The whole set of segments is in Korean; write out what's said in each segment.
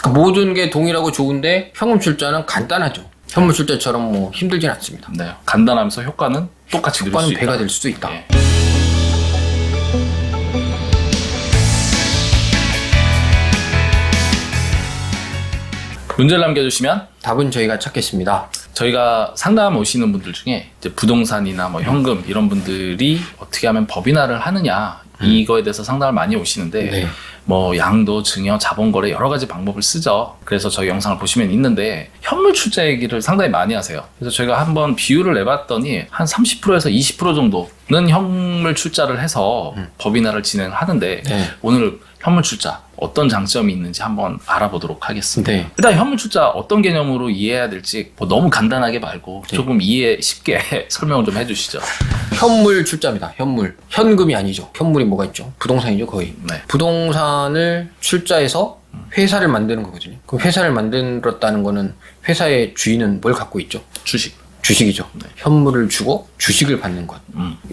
모든 게 동일하고 좋은데 현금 출자는 간단하죠. 현물 출자처럼 뭐 힘들진 않습니다. 네, 간단하면서 효과는 똑같이 누릴 수 효과는 있다. 배가 될 수도 있다. 예. 문제를 남겨주시면 답은 저희가 찾겠습니다. 저희가 상담 오시는 분들 중에 이제 부동산이나 뭐 현금 이런 분들이 어떻게 하면 법인화를 하느냐 이거에 대해서 상담을 많이 오시는데 네. 뭐 양도, 증여, 자본거래 여러 가지 방법을 쓰죠. 그래서 저희 영상을 보시면 있는데 현물 출자 얘기를 상당히 많이 하세요. 그래서 저희가 한번 비율을 내봤더니 한 30%에서 20% 정도는 현물 출자를 해서 법인화를 진행하는데 네. 오늘 현물 출자 어떤 장점이 있는지 한번 알아보도록 하겠습니다. 네. 일단 현물 출자 어떤 개념으로 이해해야 될지 뭐 너무 간단하게 말고 조금 이해 쉽게 설명을 좀 해주시죠. 현물 출자입니다. 현물. 현금이 아니죠. 현물이 뭐가 있죠? 부동산이죠, 거의. 네. 부동산을 출자해서 회사를 만드는 거거든요. 그럼 회사를 만들었다는 거는 회사의 주인은 뭘 갖고 있죠? 주식. 주식이죠. 네. 현물을 주고 주식을 받는 것.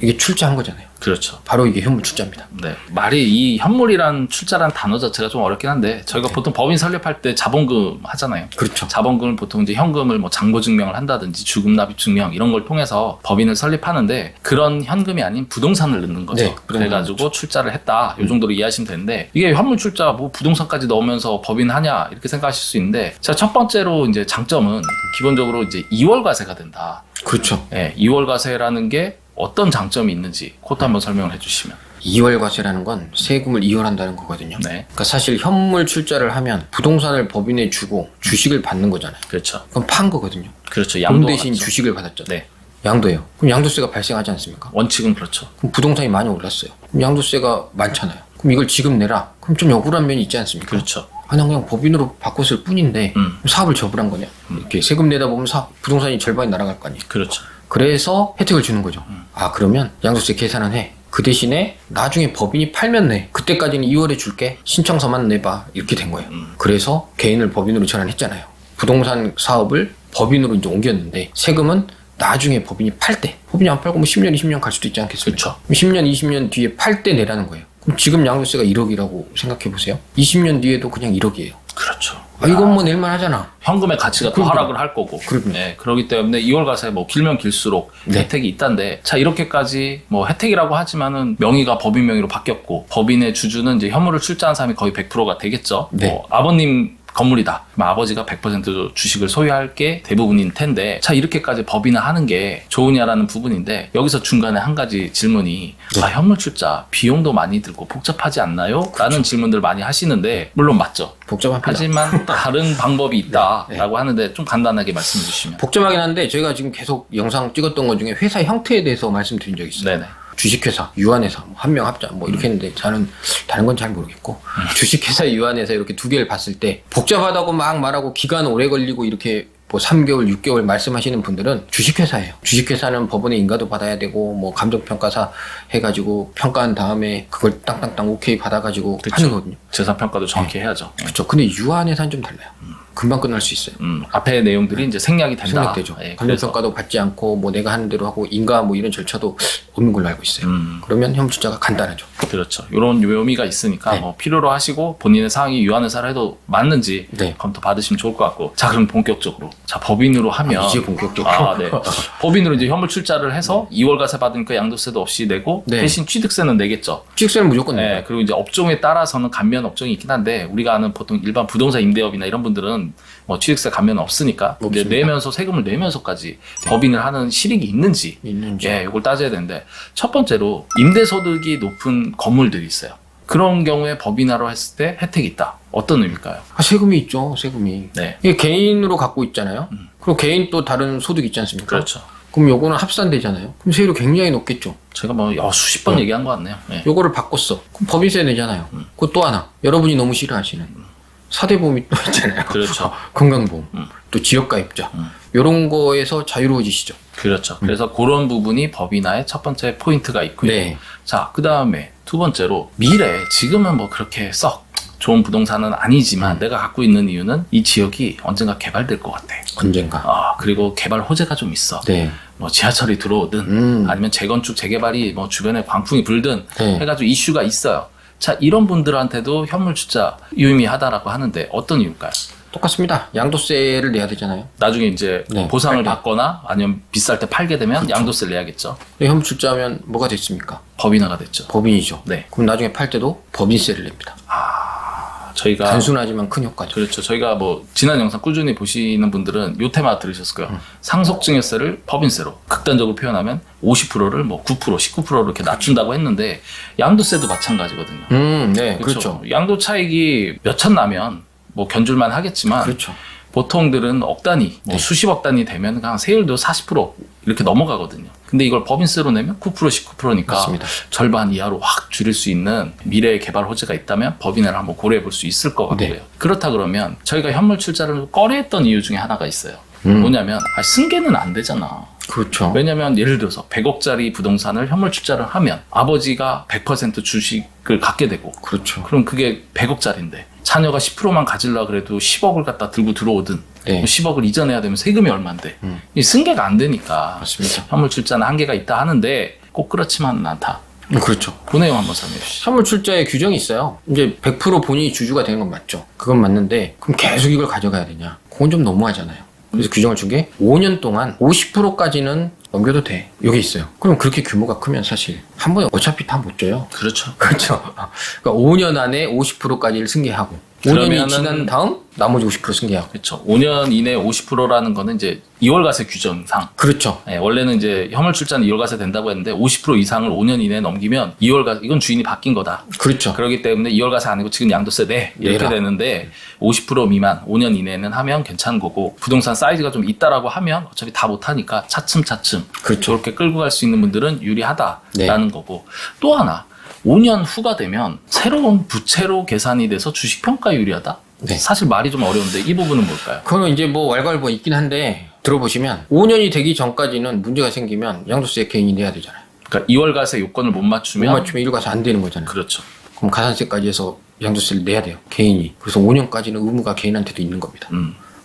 이게 출자한 거잖아요. 그렇죠. 바로 이게 현물 출자입니다. 네. 말이 이 현물이란 출자란 단어 자체가 좀 어렵긴 한데 저희가 보통 법인 설립할 때 자본금 하잖아요. 그렇죠. 자본금을 보통 이제 현금을 뭐 잔고 증명을 한다든지 주금 납입 증명 이런 걸 통해서 법인을 설립하는데 그런 현금이 아닌 부동산을 넣는 거죠. 네, 그래가지고 출자를 했다. 이 정도로 이해하시면 되는데 이게 현물 출자 뭐 부동산까지 넣으면서 법인 하냐 이렇게 생각하실 수 있는데 자, 첫 번째로 이제 장점은 기본적으로 이제 2월 과세가 된다. 그렇죠. 네, 2월 과세라는 게 어떤 장점이 있는지 그것도 한번 설명을 해주시면. 2월 과세라는 건 세금을 이월한다는 거거든요. 네. 그러니까 사실 현물 출자를 하면 부동산을 법인에 주고 주식을 받는 거잖아요. 그렇죠. 그럼 판 거거든요. 그렇죠. 돈 양도 대신 받죠. 주식을 받았죠. 네. 양도예요. 그럼 양도세가 발생하지 않습니까? 원칙은 그렇죠. 그럼 부동산이 많이 올랐어요. 그럼 양도세가 많잖아요. 그럼 이걸 지금 내라. 그럼 좀 억울한 면이 있지 않습니까? 그렇죠. 아, 난 그냥 법인으로 바꿨을 뿐인데 사업을 접으란 거냐. 이렇게 세금 내다 보면 부동산이 절반이 날아갈 거 아니에요. 그렇죠. 그래서 혜택을 주는 거죠. 아, 그러면 양도세 계산은 해. 그 대신에 나중에 법인이 팔면 내. 그때까지는 2월에 줄게. 신청서만 내봐. 이렇게 된 거예요. 그래서 개인을 법인으로 전환했잖아요. 부동산 사업을 법인으로 이제 옮겼는데 세금은 나중에 법인이 팔 때. 법인이 안 팔고 뭐 10년, 20년 갈 수도 있지 않겠습니까? 그렇죠. 그럼 10년, 20년 뒤에 팔 때 내라는 거예요. 그럼 지금 양도세가 1억이라고 생각해 보세요. 20년 뒤에도 그냥 1억이에요. 그렇죠. 아, 이건 뭐 낼만 하잖아. 현금의 가치가 또 그러니까. 하락을 할 거고. 그럼요. 네, 그렇기 때문에 2월 과세 뭐 길면 길수록 네. 혜택이 있단데 자 이렇게까지 뭐 혜택이라고 하지만은 명의가 법인 명의로 바뀌었고 법인의 주주는 이제 현물을 출자한 사람이 거의 100%가 되겠죠. 네. 뭐 아버님 건물이다. 그럼 아버지가 100% 주식을 소유할 게 대부분인 텐데 자 이렇게까지 법인화 하는 게 좋으냐라는 부분인데 여기서 중간에 한 가지 질문이 네. 아 현물 출자 비용도 많이 들고 복잡하지 않나요? 라는 질문들 많이 하시는데 물론 맞죠. 복잡합니다. 하지만 다른 방법이 있다라고 네. 하는데 좀 간단하게 말씀해 주시면. 복잡하긴 한데 저희가 지금 계속 영상 찍었던 것 중에 회사 형태에 대해서 말씀드린 적이 있어요. 네네. 주식회사, 유한회사, 뭐 한 명 합자 뭐 이렇게 했는데 저는 다른 건 잘 모르겠고 주식회사, 유한회사 이렇게 두 개를 봤을 때 복잡하다고 막 말하고 기간 오래 걸리고 이렇게 뭐 3개월, 6개월 말씀하시는 분들은 주식회사예요. 주식회사는 법원에 인가도 받아야 되고 뭐 감정평가사 해가지고 평가한 다음에 그걸 땅땅땅 오케이 받아가지고 그쵸. 하는 거거든요. 재산평가도 정확히 해야죠. 그렇죠. 근데 유한회사는 좀 달라요. 금방 끝날 수 있어요. 앞에 내용들이 이제 생략이 된다. 생략되죠. 예, 그래서 감정평가도 받지 않고 뭐 내가 하는 대로 하고 인가 뭐 이런 절차도 없는 걸로 알고 있어요. 그러면 현물출자가 간단하죠. 그렇죠. 이런 묘미가 있으니까 네. 뭐 필요로 하시고 본인의 상황이 유한회사를 해도 맞는지 네. 검토 받으시면 좋을 것 같고 자 그럼 본격적으로 자 법인으로 하면 이제 본격적으로. 네. 법인으로 이제 현물 출자를 해서 2월 과세 받으니까 양도세도 없이 내고 네. 대신 취득세는 내겠죠. 취득세는 무조건 네, 내요. 그리고 이제 업종에 따라서는 감면 업종이 있긴 한데 우리가 아는 보통 일반 부동산 임대업이나 이런 분들은 뭐 취득세 감면 없으니까 이제 없습니다. 내면서 세금을 내면서까지 법인을 하는 실익이 있는지 있는지. 이걸 따져야 되는데 첫 번째로 임대소득이 높은 건물들이 있어요. 그런 경우에 법인화로 했을 때 혜택이 있다. 어떤 의미일까요? 아, 세금이 있죠. 세금이. 네, 이게 개인으로 갖고 있잖아요. 그리고 개인 또 다른 소득 있지 않습니까? 그렇죠. 그럼 요거는 합산되잖아요. 그럼 세율이 굉장히 높겠죠. 제가 뭐 수십 번 얘기한 것 같네요. 네. 요거를 바꿨어. 그럼 법인세 내잖아요. 그거 또 하나. 여러분이 너무 싫어하시는 사대보험이 또 있잖아요. 그렇죠. 건강보험. 또 지역가입자. 요런 거에서 자유로워지시죠. 그렇죠. 그래서 그런 부분이 법인화의 첫 번째 포인트가 있고요. 네. 자, 그 다음에 두 번째로 미래, 지금은 뭐 그렇게 썩 좋은 부동산은 아니지만 내가 갖고 있는 이유는 이 지역이 언젠가 개발될 것 같아. 언젠가. 그리고 개발 호재가 좀 있어. 네. 뭐 지하철이 들어오든 아니면 재건축, 재개발이 뭐 주변에 광풍이 불든 네. 해가지고 이슈가 있어요. 자, 이런 분들한테도 현물 출자 유의미하다라고 하는데 어떤 이유일까요? 똑같습니다. 양도세를 내야 되잖아요. 나중에 이제 네, 보상을 팔 때. 받거나 아니면 비쌀 때 팔게 되면 그렇죠. 양도세를 내야겠죠. 근데 현물 출자하면 뭐가 됐습니까? 법인화가 됐죠. 법인이죠. 네. 그럼 나중에 팔 때도 법인세를 냅니다. 저희가 단순하지만 큰 효과죠. 그렇죠. 저희가 뭐 지난 영상 꾸준히 보시는 분들은 요 테마 들으셨을 거예요. 상속증여세를 법인세로 극단적으로 표현하면 50%를 뭐 9%, 19%로 이렇게 낮춘다고 했는데 양도세도 마찬가지거든요. 네, 그렇죠. 양도 차익이 몇천 나면 뭐 견줄만 하겠지만 그렇죠. 보통들은 억 단위, 뭐 네. 수십억 단위 되면 그냥 세율도 40% 이렇게 넘어가거든요. 근데 이걸 법인세로 내면 9%, 19%니까 맞습니다. 절반 이하로 확 줄일 수 있는 미래의 개발 호재가 있다면 법인을 한번 고려해 볼 수 있을 것 같고요. 네. 그렇다 그러면 저희가 현물 출자를 꺼려했던 이유 중에 하나가 있어요. 뭐냐면 승계는 안 되잖아. 그렇죠. 왜냐면 예를 들어서 100억짜리 부동산을 현물 출자를 하면 아버지가 100% 주식을 갖게 되고 그렇죠. 그럼 그게 100억짜리인데 자녀가 10%만 가질라 그래도 10억을 갖다 들고 들어오든 네. 10억을 이전해야 되면 세금이 얼만데 이 승계가 안 되니까 맞습니다. 현물 출자는 한계가 있다 하는데 꼭 그렇지만은 않다. 그렇죠. 그 내용 한번 설명해 주시죠. 현물 출자의 규정이 있어요. 이제 100% 본인이 주주가 되는 건 맞죠. 그건 맞는데 그럼 계속 이걸 가져가야 되냐? 그건 좀 너무하잖아요. 그래서 규정을 준 게 5년 동안 50%까지는 넘겨도 돼. 여기 있어요. 그럼 그렇게 규모가 크면 사실 한 번에 어차피 다 못 줘요. 그렇죠. 그렇죠. 그러니까 5년 안에 50%까지를 승계하고 5년이 그러면은 지난 다음 나머지 50% 승계하고. 그렇죠. 5년 이내 50%라는 거는 이제 2월과세 규정상. 그렇죠. 네, 원래는 이제 현물 출자는 2월과세 된다고 했는데 50% 이상을 5년 이내에 넘기면 2월과세 이건 주인이 바뀐 거다. 그렇죠. 그렇기 때문에 2월과세 아니고 지금 양도세 내 이렇게 내라. 되는데 50% 미만 5년 이내는 하면 괜찮은 거고 부동산 사이즈가 좀 있다라고 하면 어차피 다 못하니까 차츰차츰 그렇죠. 저렇게 끌고 갈 수 있는 분들은 유리하다라는 네. 거고 또 하나 5년 후가 되면 새로운 부채로 계산이 돼서 주식평가 유리하다? 네. 사실 말이 좀 어려운데 이 부분은 뭘까요? 그거는 이제 뭐 왈가왈부 있긴 한데 들어보시면 5년이 되기 전까지는 문제가 생기면 양도세 개인이 내야 되잖아요. 그러니까 2월과세 요건을 못 맞추면 못 맞추면 1과세 안 되는 거잖아요. 그렇죠. 그럼 가산세까지 해서 양도세를 내야 돼요. 개인이. 그래서 5년까지는 의무가 개인한테도 있는 겁니다.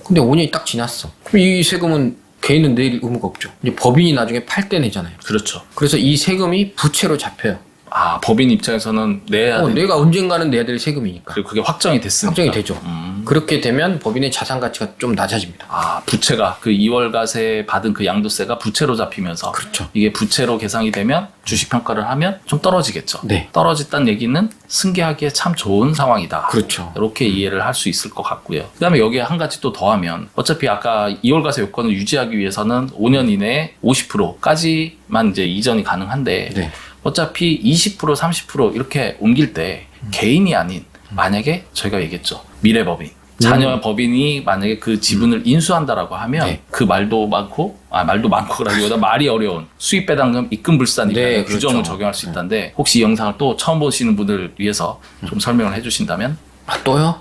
근데 5년이 딱 지났어. 그럼 이 세금은 개인은 낼 의무가 없죠. 이제 법인이 나중에 팔 때 내잖아요. 그렇죠. 그래서 이 세금이 부채로 잡혀요. 아 법인 입장에서는 내야 돼. 내가 언젠가는 내야 될 세금이니까. 그리고 그게 확정이 됐으니까. 확정이 되죠. 그렇게 되면 법인의 자산 가치가 좀 낮아집니다. 아 부채가 그 2월과세 받은 그 양도세가 부채로 잡히면서 그렇죠. 이게 부채로 계상이 되면 주식평가를 하면 좀 떨어지겠죠. 네. 떨어졌다는 얘기는 승계하기에 참 좋은 상황이다. 그렇죠. 이렇게 이해를 할 수 있을 것 같고요. 그 다음에 여기에 한 가지 또 더하면 어차피 아까 2월과세 요건을 유지하기 위해서는 5년 이내에 50%까지만 이제 이전이 가능한데 네. 어차피 20% 30% 이렇게 옮길 때 개인이 아닌 만약에 저희가 얘기했죠. 미래법인. 자녀 법인이 만약에 그 지분을 인수한다라고 하면 네. 그 말도 많고라기보다 말이 어려운 수입 배당금 입금 불산이라는 네, 규정을 그렇죠. 적용할 수 있다는데 혹시 이 영상을 또 처음 보시는 분들을 위해서 좀 설명을 해주신다면 아, 또요?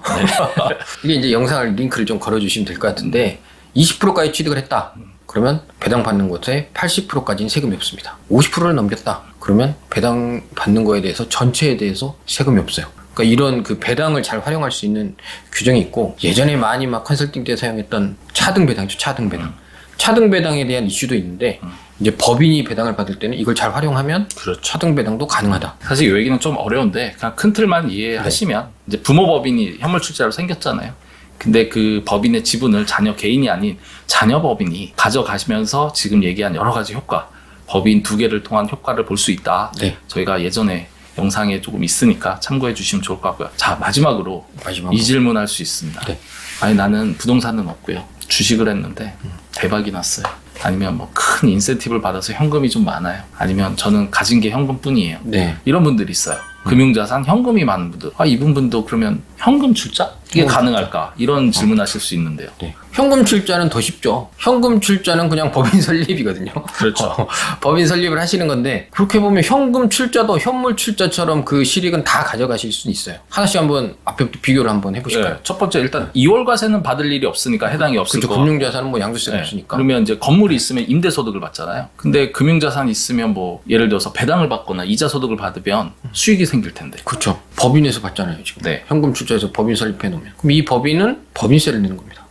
이게 이제 영상을 링크를 좀 걸어주시면 될 것 같은데 20%까지 취득을 했다. 그러면 배당 받는 곳에 80%까지는 세금이 없습니다. 50%를 넘겼다. 그러면 배당 받는 거에 대해서 전체에 대해서 세금이 없어요. 그러니까 이런 그 배당을 잘 활용할 수 있는 규정이 있고 예전에 많이 막 컨설팅 때 사용했던 차등 배당이죠. 차등 배당. 차등 배당에 대한 이슈도 있는데 이제 법인이 배당을 받을 때는 이걸 잘 활용하면 그렇죠. 차등 배당도 가능하다. 사실 이 얘기는 좀 어려운데 그냥 큰 틀만 이해하시면 이제 부모 법인이 현물 출자로 생겼잖아요. 근데 그 법인의 지분을 자녀 개인이 아닌 자녀 법인이 가져가시면서 지금 얘기한 여러 가지 효과, 법인 2개를 통한 효과를 볼 수 있다. 네. 저희가 예전에 영상에 조금 있으니까 참고해 주시면 좋을 것 같고요. 자, 마지막으로 이 질문 할 수 있습니다. 네. 아니 나는 부동산은 없고요. 주식을 했는데 대박이 났어요. 아니면 뭐 큰 인센티브를 받아서 현금이 좀 많아요. 아니면 저는 가진 게 현금뿐이에요. 네. 이런 분들이 있어요. 금융자산, 현금이 많은 분들. 아, 이분도 그러면 현금 출자? 이게 가능할까? 이런 질문하실 수 있는데요. 네. 현금 출자는 더 쉽죠. 현금 출자는 그냥 법인 설립이거든요. 그렇죠. 법인 설립을 하시는 건데 그렇게 보면 현금 출자도 현물 출자처럼 그 실익은 다 가져가실 수 있어요. 하나씩 한번 앞에부터 비교를 한번 해보실까요? 첫 번째 일단 2월과세는 받을 일이 없으니까 해당이 없을 그렇죠. 거. 금융자산은 뭐 양도세가 네. 없으니까. 그러면 이제 건물이 있으면 임대소득을 받잖아요. 근데 금융자산이 있으면 뭐 예를 들어서 배당을 받거나 이자 소득을 받으면 수익이 생길 텐데. 그렇죠. 법인에서 받잖아요 지금. 네. 현금 출자해서 법인 설립해 놓으면. 그럼 이 법인은 법인세를 내는 겁니다.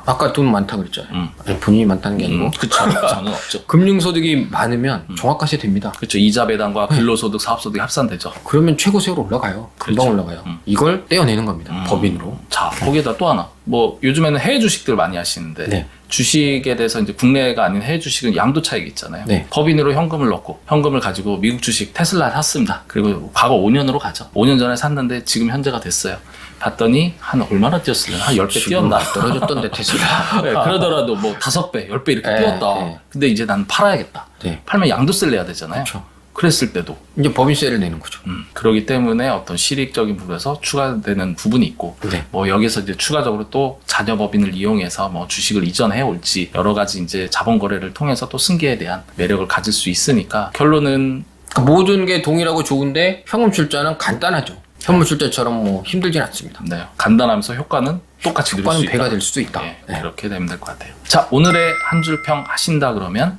아까 돈 많다 그랬잖아요. 아니, 본인이 많다는 게 아니고 그쵸. 저는 없죠. 금융소득이 많으면 종합과세 됩니다. 그렇죠. 이자 배당과 근로소득, 사업소득이 합산되죠. 그러면 최고세율 올라가요. 금방 그렇죠. 올라가요. 이걸 떼어내는 겁니다. 법인으로. 자, 거기에다 또 하나. 뭐 요즘에는 해외 주식들 많이 하시는데 네. 주식에 대해서 이제 국내가 아닌 해외 주식은 양도 차익이 있잖아요. 네. 법인으로 현금을 넣고 현금을 가지고 미국 주식 테슬라 샀습니다. 그리고 과거 5년으로 가죠. 5년 전에 샀는데 지금 현재가 됐어요. 봤더니 한 얼마나 뛰었을려나? 한 10배 뛰었나? 떨어졌던데 테슬라. 네, 그러더라도 뭐 5배, 10배 이렇게 네, 뛰었다. 네. 근데 이제 난 팔아야겠다. 네. 팔면 양도세를 내야 되잖아요. 그렇죠. 그랬을 때도 이제 법인세를 내는 거죠. 그렇기 때문에 어떤 실익적인 부분에서 추가되는 부분이 있고 네. 뭐 여기서 이제 추가적으로 또 자녀 법인을 이용해서 뭐 주식을 이전해 올지 여러 가지 이제 자본 거래를 통해서 또 승계에 대한 매력을 가질 수 있으니까 결론은 그러니까 모든 게 동일하고 좋은데 현금 출자는 간단하죠. 현물 출자처럼 뭐 힘들진 않습니다. 네, 간단하면서 효과는 똑같이 누릴 수 효과는 있다. 배가 될 수도 있다. 네, 네. 그렇게 되면 될 것 같아요. 자, 오늘의 한 줄 평 하신다 그러면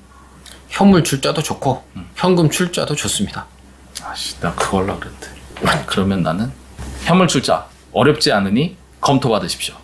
현물 출자도 좋고 현금 출자도 좋습니다. 아씨, 나 그거 하려고 그랬는데. 그러면 나는 현물 출자 어렵지 않으니 검토 받으십시오.